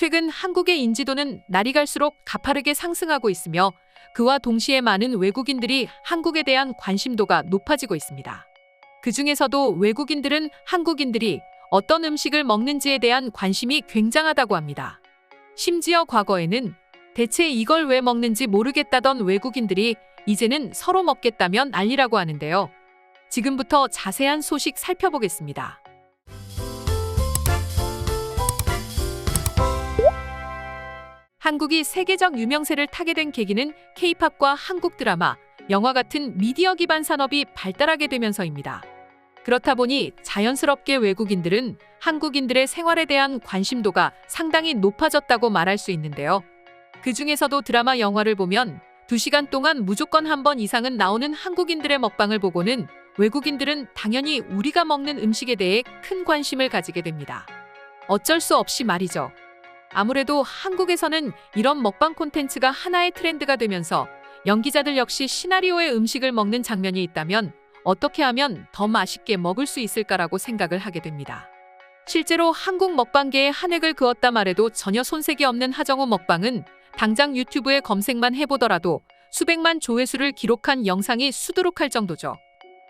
최근 한국의 인지도는 날이 갈수록 가파르게 상승하고 있으며 그와 동시에 많은 외국인들이 한국에 대한 관심도가 높아지고 있습니다. 그 중에서도 외국인들은 한국인들이 어떤 음식을 먹는지에 대한 관심이 굉장하다고 합니다. 심지어 과거에는 대체 이걸 왜 먹는지 모르겠다던 외국인들이 이제는 서로 먹겠다면 난리라고 하는데요. 지금부터 자세한 소식 살펴보겠습니다. 한국이 세계적 유명세를 타게 된 계기는 K-팝과 한국 드라마, 영화 같은 미디어 기반 산업이 발달하게 되면서입니다. 그렇다 보니 자연스럽게 외국인들은 한국인들의 생활에 대한 관심도가 상당히 높아졌다고 말할 수 있는데요. 그 중에서도 드라마, 영화를 보면 2시간 동안 무조건 한 번 이상은 나오는 한국인들의 먹방을 보고는 외국인들은 당연히 우리가 먹는 음식에 대해 큰 관심을 가지게 됩니다. 어쩔 수 없이 말이죠. 아무래도 한국에서는 이런 먹방 콘텐츠가 하나의 트렌드가 되면서 연기자들 역시 시나리오의 음식을 먹는 장면이 있다면 어떻게 하면 더 맛있게 먹을 수 있을까라고 생각을 하게 됩니다. 실제로 한국 먹방계에 한 획을 그었다 말해도 전혀 손색이 없는 하정우 먹방은 당장 유튜브에 검색만 해보더라도 수백만 조회수를 기록한 영상이 수두룩할 정도죠.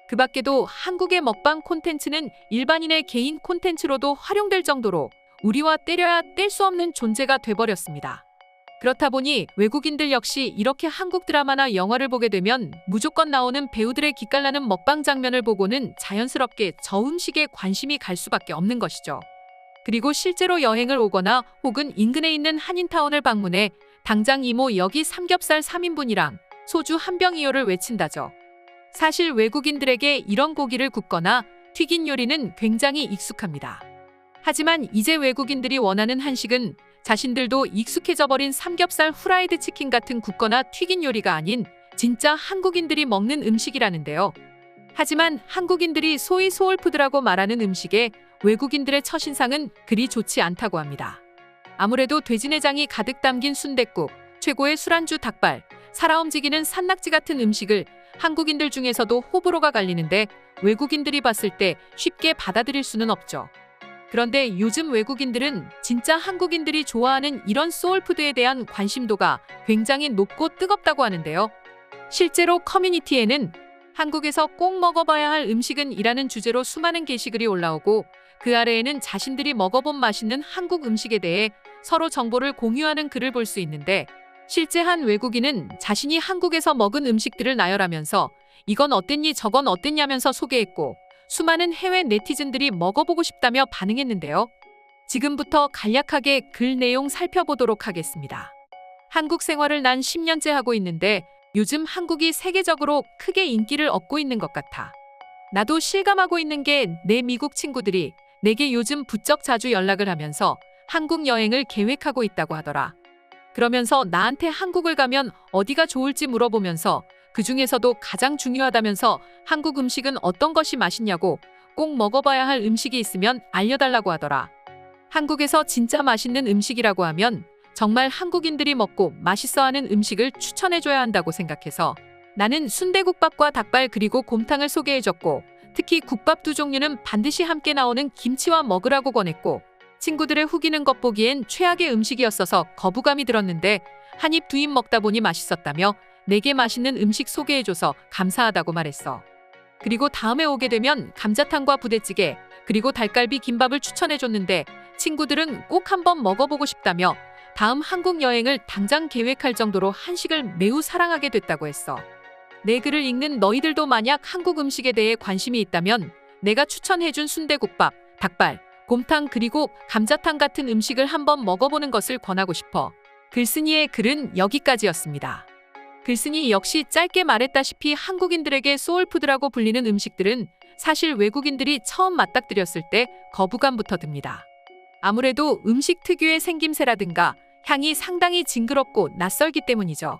그 밖에도 한국의 먹방 콘텐츠는 일반인의 개인 콘텐츠로도 활용될 정도로 우리와 때려야 뗄 수 없는 존재가 돼버렸습니다. 그렇다 보니 외국인들 역시 이렇게 한국 드라마나 영화를 보게 되면 무조건 나오는 배우들의 기깔나는 먹방 장면을 보고는 자연스럽게 저 음식에 관심이 갈 수밖에 없는 것이죠. 그리고 실제로 여행을 오거나 혹은 인근에 있는 한인타운을 방문해 당장 이모 여기 삼겹살 3인분이랑 소주 한 병이요를 외친다죠. 사실 외국인들에게 이런 고기를 굽거나 튀긴 요리는 굉장히 익숙합니다. 하지만 이제 외국인들이 원하는 한식은 자신들도 익숙해져 버린 삼겹살, 후라이드 치킨 같은 굽거나 튀긴 요리가 아닌 진짜 한국인들이 먹는 음식이라는데요. 하지만 한국인들이 소위 소울푸드라고 말하는 음식에 외국인들의 첫인상은 그리 좋지 않다고 합니다. 아무래도 돼지내장이 가득 담긴 순댓국, 최고의 술안주 닭발, 살아 움직이는 산낙지 같은 음식을 한국인들 중에서도 호불호가 갈리는데 외국인들이 봤을 때 쉽게 받아들일 수는 없죠. 그런데 요즘 외국인들은 진짜 한국인들이 좋아하는 이런 소울푸드에 대한 관심도가 굉장히 높고 뜨겁다고 하는데요. 실제로 커뮤니티에는 한국에서 꼭 먹어봐야 할 음식은 이라는 주제로 수많은 게시글이 올라오고 그 아래에는 자신들이 먹어본 맛있는 한국 음식에 대해 서로 정보를 공유하는 글을 볼 수 있는데 실제 한 외국인은 자신이 한국에서 먹은 음식들을 나열하면서 이건 어땠니 저건 어땠냐면서 소개했고 수많은 해외 네티즌들이 먹어보고 싶다며 반응했는데요. 지금부터 간략하게 글 내용 살펴보도록 하겠습니다. 한국 생활을 난 10년째 하고 있는데 요즘 한국이 세계적으로 크게 인기를 얻고 있는 것 같아. 나도 실감하고 있는 게 내 미국 친구들이 내게 요즘 부쩍 자주 연락을 하면서 한국 여행을 계획하고 있다고 하더라. 그러면서 나한테 한국을 가면 어디가 좋을지 물어보면서 그 중에서도 가장 중요하다면서 한국 음식은 어떤 것이 맛있냐고 꼭 먹어봐야 할 음식이 있으면 알려달라고 하더라. 한국에서 진짜 맛있는 음식이라고 하면 정말 한국인들이 먹고 맛있어하는 음식을 추천해줘야 한다고 생각해서 나는 순대국밥과 닭발 그리고 곰탕을 소개해줬고 특히 국밥 2종류는 반드시 함께 나오는 김치와 먹으라고 권했고 친구들의 후기는 겉보기엔 최악의 음식이었어서 거부감이 들었는데 한 입 2입 먹다 보니 맛있었다며 내게 맛있는 음식 소개해줘서 감사하다고 말했어. 그리고 다음에 오게 되면 감자탕과 부대찌개 그리고 닭갈비 김밥을 추천해줬는데 친구들은 꼭 한번 먹어보고 싶다며 다음 한국 여행을 당장 계획할 정도로 한식을 매우 사랑하게 됐다고 했어. 내 글을 읽는 너희들도 만약 한국 음식에 대해 관심이 있다면 내가 추천해준 순대국밥, 닭발, 곰탕 그리고 감자탕 같은 음식을 한번 먹어보는 것을 권하고 싶어. 글쓴이의 글은 여기까지였습니다. 글쓴이 역시 짧게 말했다시피 한국인들에게 소울푸드라고 불리는 음식들은 사실 외국인들이 처음 맞닥뜨렸을 때 거부감부터 듭니다. 아무래도 음식 특유의 생김새라든가 향이 상당히 징그럽고 낯설기 때문이죠.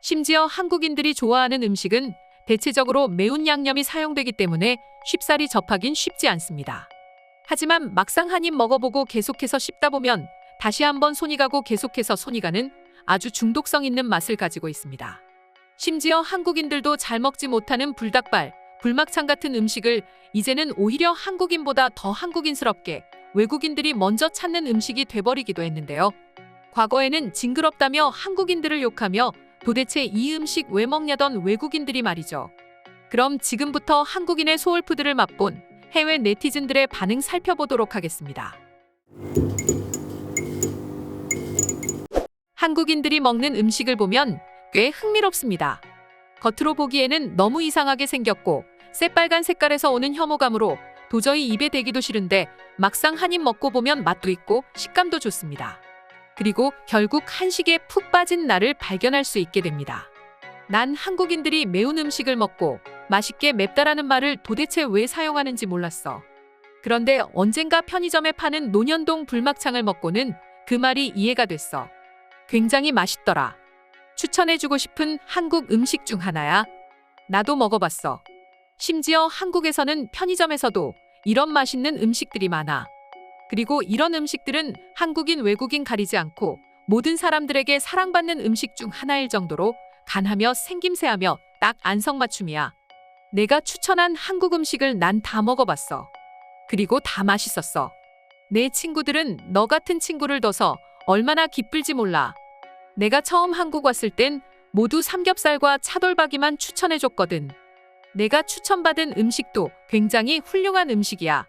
심지어 한국인들이 좋아하는 음식은 대체적으로 매운 양념이 사용되기 때문에 쉽사리 접하긴 쉽지 않습니다. 하지만 막상 한 입 먹어보고 계속해서 씹다 보면 다시 한번 손이 가고 계속해서 손이 가는 아주 중독성 있는 맛을 가지고 있습니다. 심지어 한국인들도 잘 먹지 못하는 불닭발, 불막창 같은 음식을 이제는 오히려 한국인보다 더 한국인스럽게 외국인들이 먼저 찾는 음식이 돼버리기도 했는데요. 과거에는 징그럽다며 한국인들을 욕하며 도대체 이 음식 왜 먹냐던 외국인들이 말이죠. 그럼 지금부터 한국인의 소울푸드를 맛본 해외 네티즌들의 반응 살펴보도록 하겠습니다. 한국인들이 먹는 음식을 보면 꽤 흥미롭습니다. 겉으로 보기에는 너무 이상하게 생겼고 새빨간 색깔에서 오는 혐오감으로 도저히 입에 대기도 싫은데 막상 한 입 먹고 보면 맛도 있고 식감도 좋습니다. 그리고 결국 한식에 푹 빠진 나를 발견할 수 있게 됩니다. 난 한국인들이 매운 음식을 먹고 맛있게 맵다라는 말을 도대체 왜 사용하는지 몰랐어. 그런데 언젠가 편의점에 파는 논현동 불막창을 먹고는 그 말이 이해가 됐어. 굉장히 맛있더라. 추천해주고 싶은 한국 음식 중 하나야. 나도 먹어봤어. 심지어 한국에서는 편의점에서도 이런 맛있는 음식들이 많아. 그리고 이런 음식들은 한국인 외국인 가리지 않고 모든 사람들에게 사랑받는 음식 중 하나일 정도로 간하며 생김새하며 딱 안성맞춤이야. 내가 추천한 한국 음식을 난 다 먹어봤어. 그리고 다 맛있었어. 내 친구들은 너 같은 친구를 둬서 얼마나 기쁠지 몰라. 내가 처음 한국 왔을 땐 모두 삼겹살과 차돌박이만 추천해줬거든. 내가 추천받은 음식도 굉장히 훌륭한 음식이야.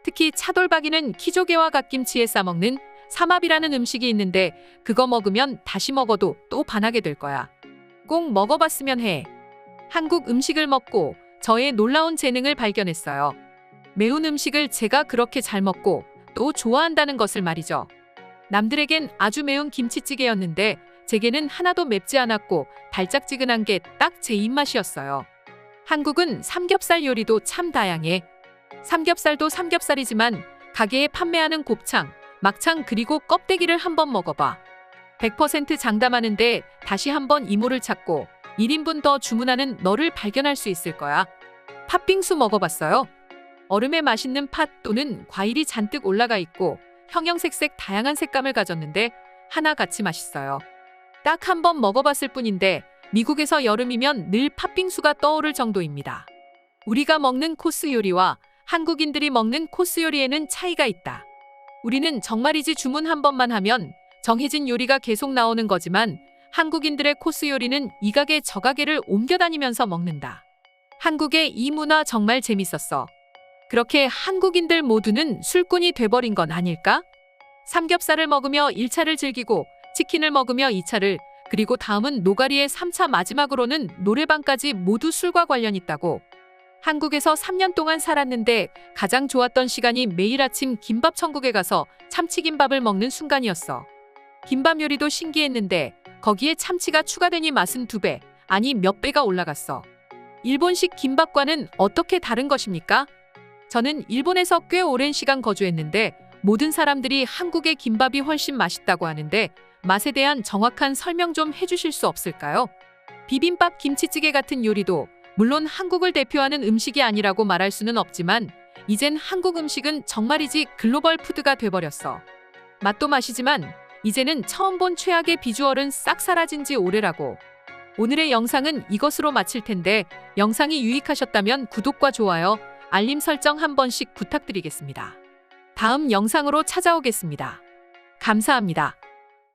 특히 차돌박이는 키조개와 갓김치에 싸먹는 삼합이라는 음식이 있는데 그거 먹으면 다시 먹어도 또 반하게 될 거야. 꼭 먹어봤으면 해. 한국 음식을 먹고 저의 놀라운 재능을 발견했어요. 매운 음식을 제가 그렇게 잘 먹고 또 좋아한다는 것을 말이죠. 남들에겐 아주 매운 김치찌개였는데 제게는 하나도 맵지 않았고 달짝지근한 게 딱 제 입맛이었어요. 한국은 삼겹살 요리도 참 다양해. 삼겹살도 삼겹살이지만 가게에 판매하는 곱창, 막창 그리고 껍데기를 한번 먹어봐. 100% 장담하는데 다시 한번 이모를 찾고 1인분 더 주문하는 너를 발견할 수 있을 거야. 팥빙수 먹어봤어요? 얼음에 맛있는 팥 또는 과일이 잔뜩 올라가 있고 형형색색 다양한 색감을 가졌는데 하나같이 맛있어요. 딱 한 번 먹어봤을 뿐인데 미국에서 여름이면 늘 팥빙수가 떠오를 정도입니다. 우리가 먹는 코스 요리와 한국인들이 먹는 코스 요리에는 차이가 있다. 우리는 정말이지 주문 한 번만 하면 정해진 요리가 계속 나오는 거지만 한국인들의 코스 요리는 이 가게 저 가게를 옮겨다니면서 먹는다. 한국의 이 문화 정말 재밌었어. 그렇게 한국인들 모두는 술꾼이 돼버린 건 아닐까? 삼겹살을 먹으며 1차를 즐기고 치킨을 먹으며 2차를 그리고 다음은 노가리의 3차 마지막으로는 노래방까지 모두 술과 관련 있다고. 한국에서 3년 동안 살았는데 가장 좋았던 시간이 매일 아침 김밥 천국에 가서 참치김밥을 먹는 순간이었어. 김밥 요리도 신기했는데 거기에 참치가 추가되니 맛은 2배, 아니 몇 배가 올라갔어. 일본식 김밥과는 어떻게 다른 것입니까? 저는 일본에서 꽤 오랜 시간 거주했는데 모든 사람들이 한국의 김밥이 훨씬 맛있다고 하는데 맛에 대한 정확한 설명 좀 해주실 수 없을까요? 비빔밥, 김치찌개 같은 요리도 물론 한국을 대표하는 음식이 아니라고 말할 수는 없지만 이젠 한국 음식은 정말이지 글로벌 푸드가 돼버렸어. 맛도 맛이지만 이제는 처음 본 최악의 비주얼은 싹 사라진 지 오래라고. 오늘의 영상은 이것으로 마칠 텐데 영상이 유익하셨다면 구독과 좋아요, 알림 설정 한 번씩 부탁드리겠습니다. 다음 영상으로 찾아오겠습니다. 감사합니다.